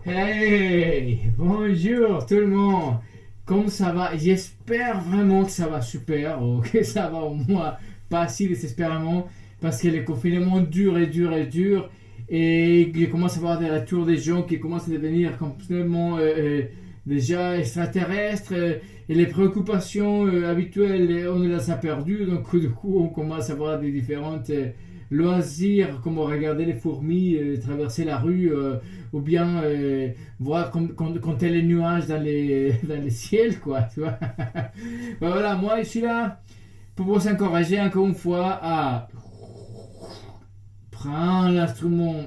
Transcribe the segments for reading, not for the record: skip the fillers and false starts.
Hey, bonjour tout le monde. Comment ça va? J'espère vraiment que ça va super, ou que ça va au moins pas si désespérément, parce que le confinement dure et dure et dure, et je commence à voir des retours des gens qui commencent à devenir complètement déjà extraterrestres, et les préoccupations habituelles, on les a perdues, donc du coup on commence à voir des différentes loisirs, comme regarder les fourmis traverser la rue, ou bien voir compter les nuages dans dans les ciels, quoi, tu vois. Ben voilà, moi je suis là pour vous encourager encore une fois à prendre l'instrument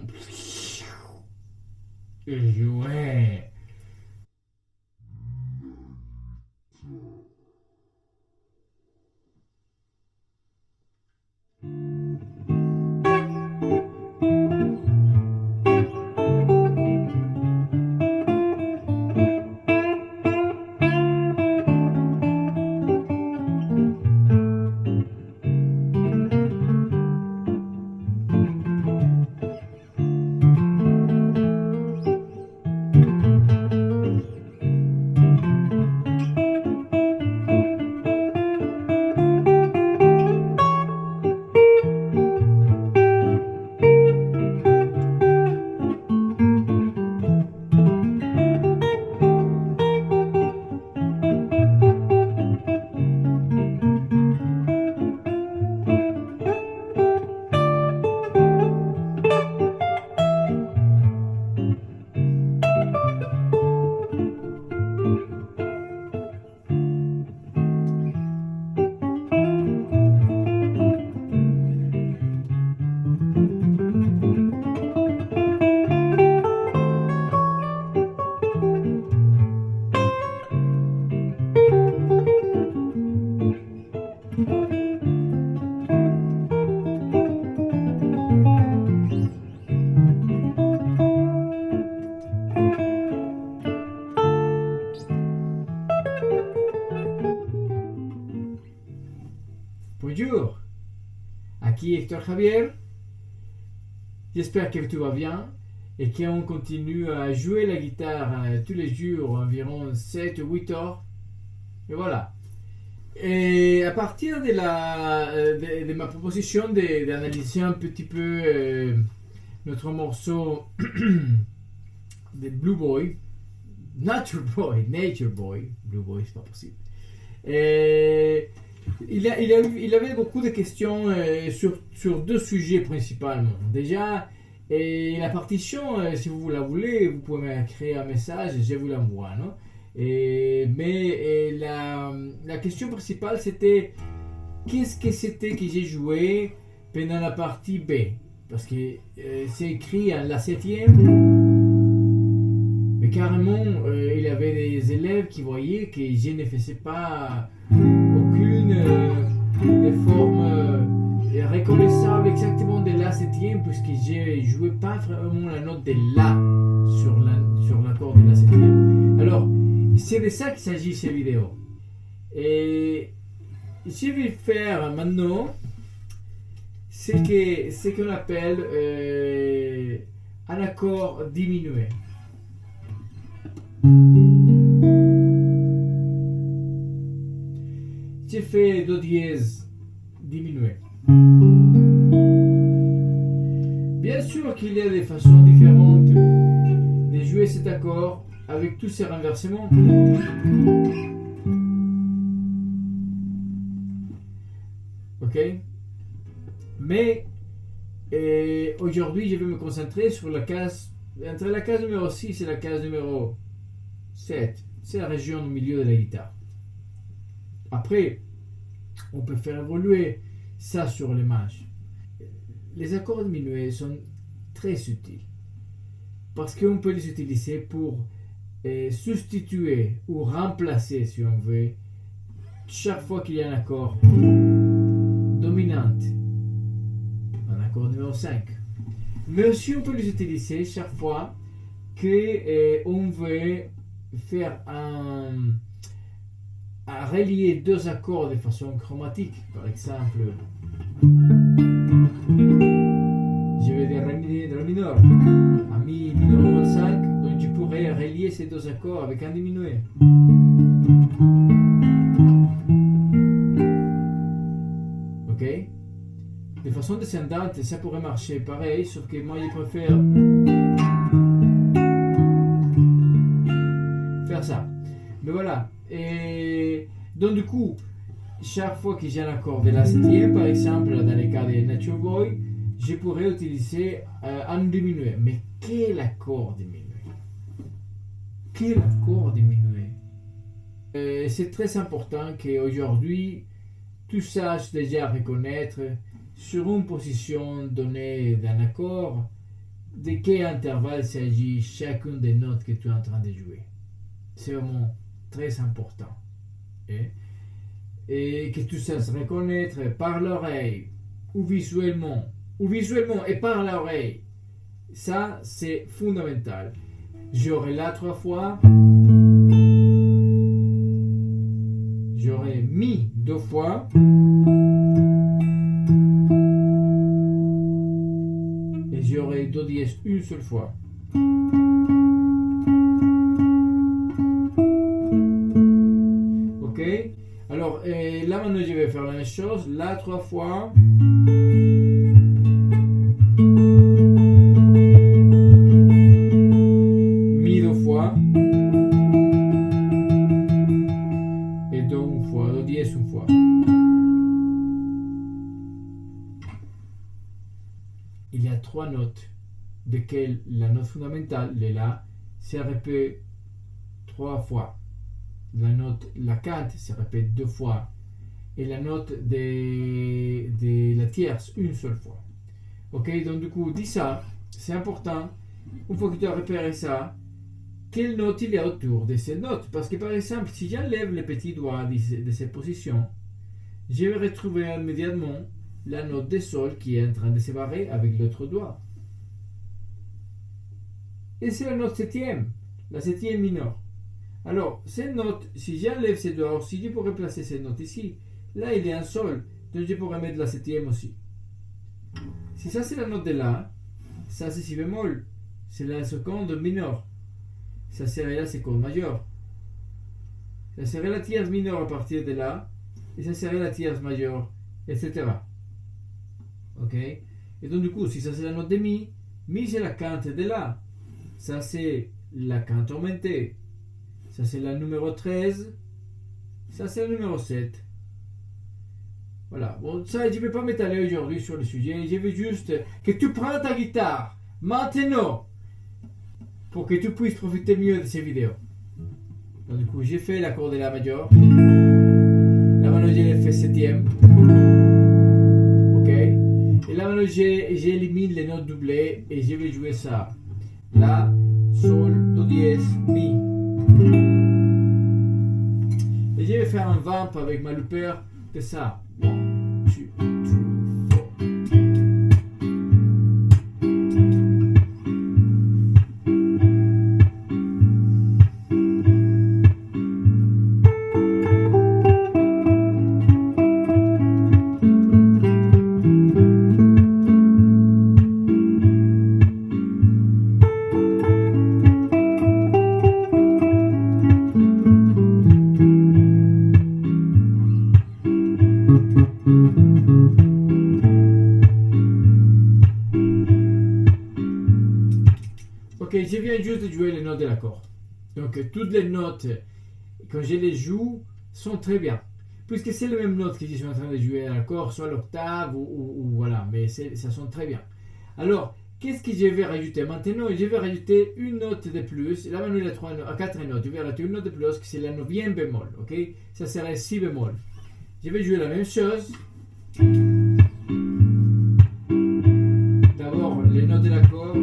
et jouer. Bonjour, aquí Héctor Javier. J'espère que tout va bien et qu'on continue à jouer la guitare tous les jours, environ 7 ou 8 heures. Et voilà. Et à partir de ma proposition d'analyser un petit peu notre morceau de Blue Boy, Nature Boy, Blue Boy, c'est pas possible. Et il avait beaucoup de questions sur deux sujets principalement. Déjà, la partition, si vous la voulez, vous pouvez m'écrire un message et je vous l'envoie. Non? La question principale, c'était qu'est-ce que c'était que j'ai joué pendant la partie B. Parce que c'est écrit en la septième. Mais carrément, il y avait des élèves qui voyaient que je ne faisais pas aucune des formes reconnaissables exactement de la septième, puisque je ne jouais pas vraiment la note de la sur l'accord de la septième. Alors, c'est de ça qu'il s'agit cette vidéo. Et je vais faire maintenant ce qu'on appelle un accord diminué. J'ai fait do dièse diminué. Bien sûr qu'il y a des façons différentes de jouer cet accord avec tous ces renversements. Ok? Mais aujourd'hui, je vais me concentrer sur la case, entre la case numéro 6 et la case numéro 7. C'est la région au milieu de la guitare. Après, on peut faire évoluer ça sur les manches. Les accords diminués sont très subtils parce qu'on peut les utiliser pour substituer ou remplacer, si on veut, chaque fois qu'il y a un accord dominant, un accord numéro 5. Mais aussi, on peut les utiliser chaque fois qu'on veut faire à relier deux accords de façon chromatique. Par exemple, je vais de Ré mineur à Mi mineur 5, donc je pourrais relier ces deux accords avec un diminué. Ok? De façon descendante, ça pourrait marcher pareil, sauf que moi je préfère faire ça. Mais voilà. Et donc du coup, chaque fois que j'ai un accord de la septième, par exemple, dans le cas de Nature Boy, je pourrais utiliser un diminué. Mais quel accord diminué? Quel accord diminué? C'est très important qu'aujourd'hui, tu saches déjà reconnaître sur une position donnée d'un accord de quel intervalle s'agit chacune des notes que tu es en train de jouer. C'est vraiment très important. Et que tu saches reconnaître par l'oreille ou visuellement et par l'oreille. Ça, c'est fondamental. J'aurai là 3 fois. J'aurai mi 2 fois. Et j'aurai do dièse une seule fois. Ok? Alors, là maintenant je vais faire la même chose. Là 3 fois. Mi 2 fois. Et do une fois. Do dièse une fois. Il y a 3 notes, desquelles la note fondamentale, le La, se répète 3 fois. La quinte se répète 2 fois. Et la note de la tierce, une seule fois. Ok, donc du coup, dis ça, c'est important. Une fois que tu as repéré ça, quelle note il y a autour de ces notes? Parce que par exemple, si j'enlève les petits doigts de cette position, je vais retrouver immédiatement la note de sol qui est en train de se barrer avec l'autre doigt. Et c'est la note septième, la septième mineure. Alors, cette note, si j'enlève ces doigts aussi, je pourrais placer cette note ici. Là, il est en sol, donc je pourrais mettre la septième aussi. Si ça c'est la note de La, ça c'est si bémol, c'est la seconde mineure. Ça serait la seconde majeure. Ça serait la tierce mineure à partir de là, et ça serait la tierce majeure, etc. Ok? Et donc du coup, si ça c'est la note de Mi, Mi c'est la quinte de La. Ça c'est la quinte augmentée. Ça c'est la numéro 13. Ça c'est la numéro 7. Voilà. Bon, ça, je ne vais pas m'étaler aujourd'hui sur le sujet. Je veux juste que tu prennes ta guitare maintenant pour que tu puisses profiter mieux de ces vidéos. Donc, du coup, j'ai fait l'accord de La majeur. Là, maintenant, j'ai fait septième. Ok? Et là, maintenant, j'élimine les notes doublées et je vais jouer ça. La, Sol, Do dièse, Mi. Et je vais faire un vamp avec ma looper de ça. 1, 2, 3, Ok, je viens juste de jouer les notes de l'accord. Donc toutes les notes, quand je les joue, sont très bien. Puisque c'est les mêmes notes que je suis en train de jouer à l'accord, soit l'octave ou voilà, mais ça sonne très bien. Alors, qu'est-ce que je vais rajouter maintenant? Je vais rajouter une note de plus. Là, maintenant, il y a 4 notes. Je vais rajouter une note de plus, que c'est la 9e bémol. Ok? Ça serait si bémol. Je vais jouer la même chose. D'abord, les notes de l'accord.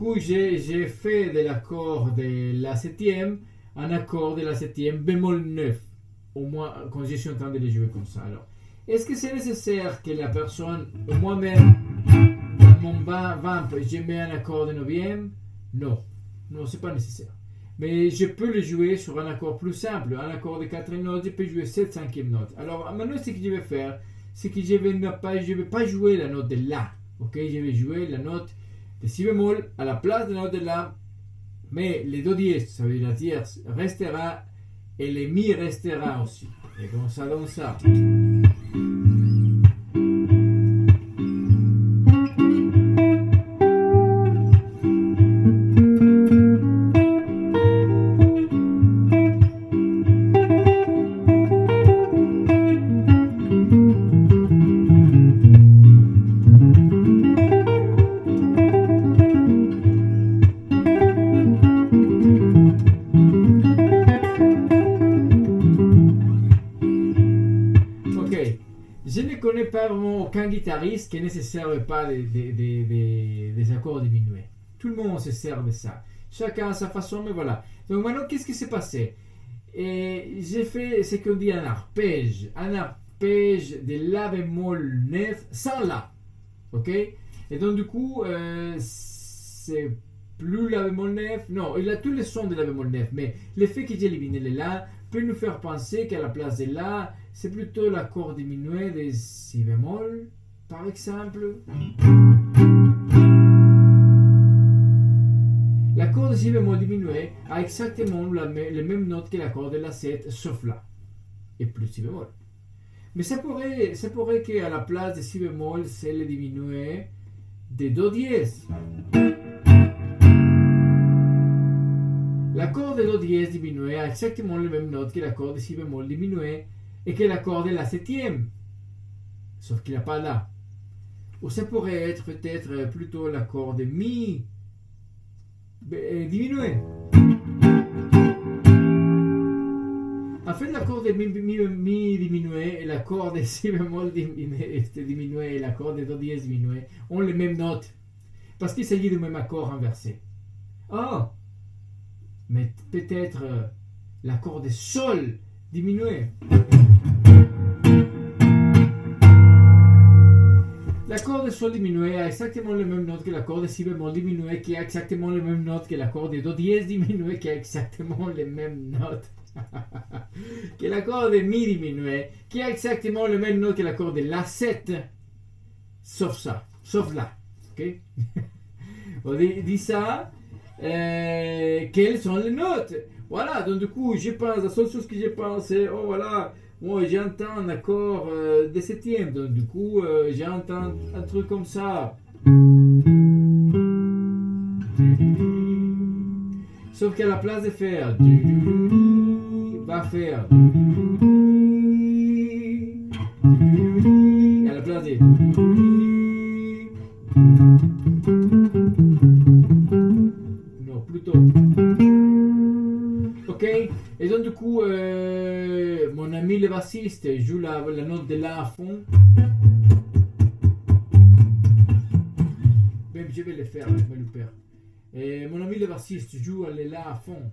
coup, j'ai fait de l'accord de la septième un accord de la septième bémol 9. Au moins, quand je suis en train de les jouer comme ça. Alors, est-ce que c'est nécessaire que la personne, ou moi-même, dans mon vamp, je mets un accord de neuvième? Non. Non, c'est pas nécessaire. Mais je peux le jouer sur un accord plus simple. Un accord de quatrième note, je peux jouer cette cinquième note. Alors, maintenant, ce que je vais faire, c'est que je vais pas jouer la note de La. Ok, je vais jouer la note de si bémol à la place de la note de La. Mais les do dièse, ça veut dire restera et le mi restera aussi. Et comme ça donne ça. Je ne connais pas vraiment aucun guitariste qui ne se serve pas des accords diminués. Tout le monde se sert de ça. Chacun à sa façon, mais voilà. Donc maintenant, qu'est-ce qui s'est passé? J'ai fait ce qu'on dit un arpège. Un arpège de La bémol 9 sans La. Ok? Et donc du coup, c'est plus La bémol 9. Non, il a tous les sons de La bémol 9. Mais le fait que j'ai éliminé les La peut nous faire penser qu'à la place de La, c'est plutôt l'accord diminué de Si bémol, par exemple. L'accord de Si bémol diminué a exactement les mêmes notes que l'accord de La 7, sauf La, et plus Si bémol. Mais ça pourrait qu'à la place de Si bémol, c'est le diminué de Do dièse. L'accord de Do dièse diminué a exactement les mêmes notes que l'accord de Si bémol diminué et que l'accord de La septième, sauf qu'il n'a pas La. Ou ça pourrait être peut-être plutôt l'accord de Mi diminué. En fait, l'accord de Mi diminué et l'accord de Si bémol diminué et l'accord de Do dièse diminué ont les mêmes notes parce qu'il s'agit du même accord inversé. Oh, mais peut-être l'accord de Sol diminué. L'accord de Sol diminué a exactement les mêmes notes que l'accord de Si bémol diminué, qui a exactement les mêmes notes que l'accord de Do dièse diminué, qui a exactement les mêmes notes que l'accord de Mi diminué, qui a exactement les mêmes notes que l'accord de La 7, sauf ça, sauf La. Ok? On dit ça. Quelles sont les notes? Voilà, donc du coup, je pense, la seule chose que je pense, c'est, oh voilà, moi j'entends un accord de septième, donc du coup, j'entends un truc comme ça. Sauf qu'à la place de faire va faire à la place de non, plutôt. Ok? Et donc du coup, mon ami le bassiste joue la note de La à fond. Même je vais le faire, je vais le faire. Et mon ami le bassiste joue le La à fond.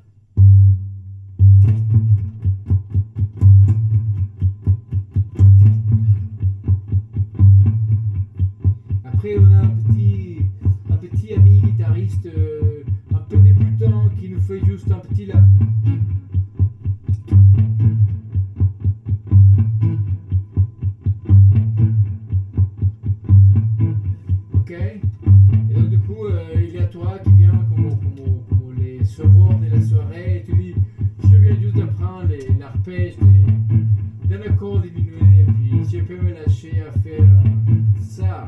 Après, on a un petit ami guitariste un peu débutant qui nous fait juste un petit La. Ok? Et donc du coup, il y a toi qui vient comme les sauveurs de la soirée et tu dis, je viens juste d'apprendre l'arpège d'un accord diminué et puis je peux me lâcher à faire ça.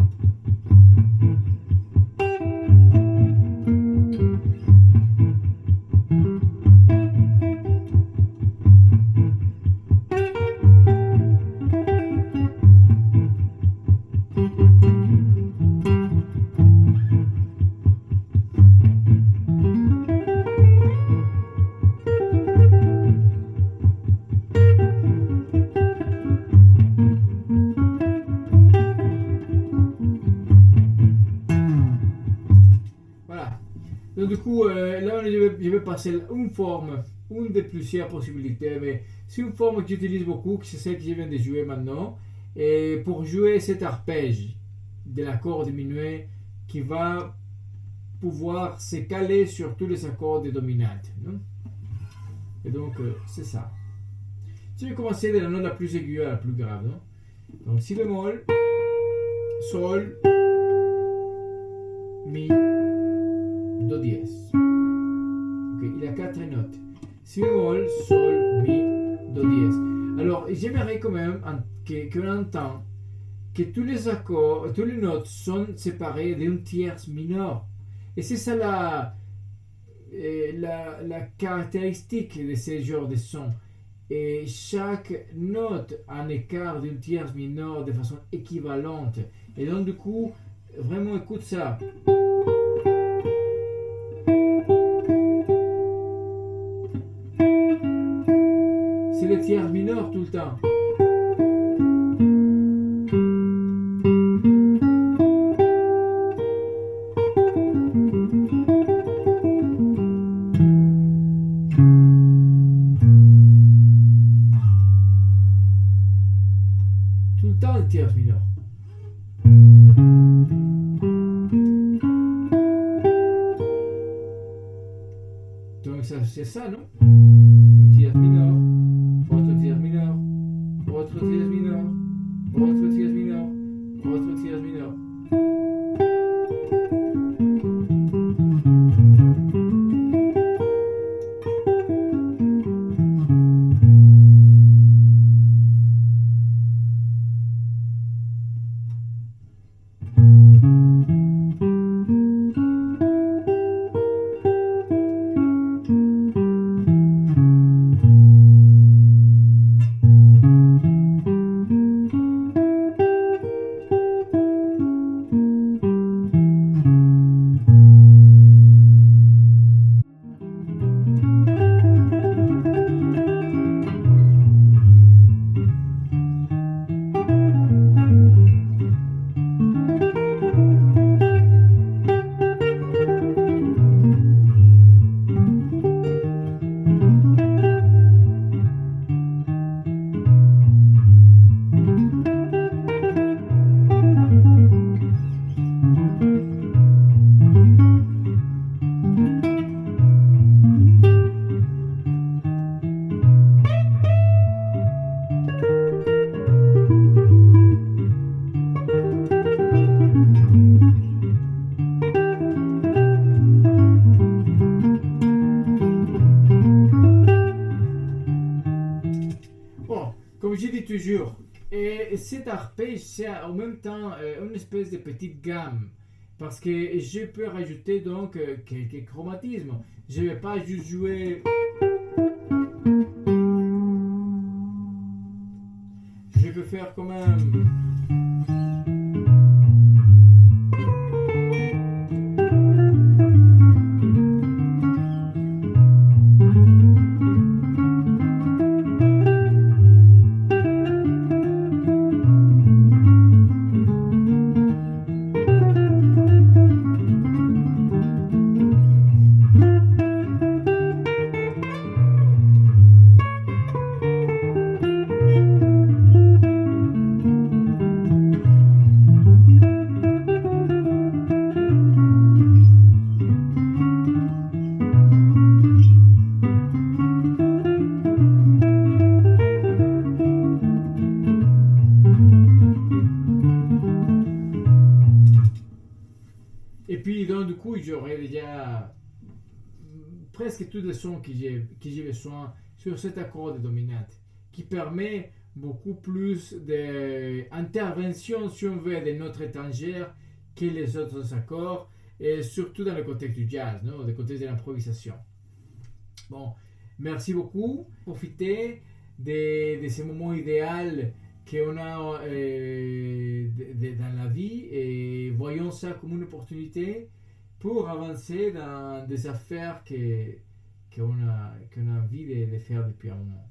Donc du coup, là, je vais passer une forme, une des plusieurs possibilités, mais c'est une forme que j'utilise beaucoup, que c'est celle que je viens de jouer maintenant, et pour jouer cet arpège de l'accord diminué qui va pouvoir se caler sur tous les accords de dominante. Non? Et donc, c'est ça. Je vais commencer de la note la plus aiguë à la plus grave. Non? Donc, si bémol, sol, mi, do dièse. Okay, il y a 4 notes. Si bémol, sol, mi, do dièse. Alors, j'aimerais quand même qu'on entende que tous les accords, toutes les notes sont séparées d'une tierce mineure. Et c'est ça la caractéristique de ce genre de son. Et chaque note a un écart d'une tierce mineure de façon équivalente. Et donc, du coup, vraiment écoute ça. C'est le tierce mineur tout le temps. Tout le temps le tierce mineur. Donc ça, c'est ça, non? Une tierce mineur, autre tierce mineur, autre tierce mineur, autre tierce mineur, autre tierce mineur. Bon, comme je dis toujours, et cet arpège, c'est en même temps une espèce de petite gamme. Parce que je peux rajouter donc quelques chromatismes. Je ne vais pas juste jouer. Je peux faire quand même. Et puis, donc, du coup, j'aurai déjà presque tous les sons que j'ai besoin sur cet accord de dominante qui permet beaucoup plus d'intervention, si on veut, de notes étrangères que les autres accords, et surtout dans le contexte du jazz, non? Le contexte de l'improvisation. Bon, merci beaucoup. Profitez de ce moment idéal qu'on a dans la vie et voyons ça comme une opportunité pour avancer dans des affaires qu'on a envie de faire depuis un moment.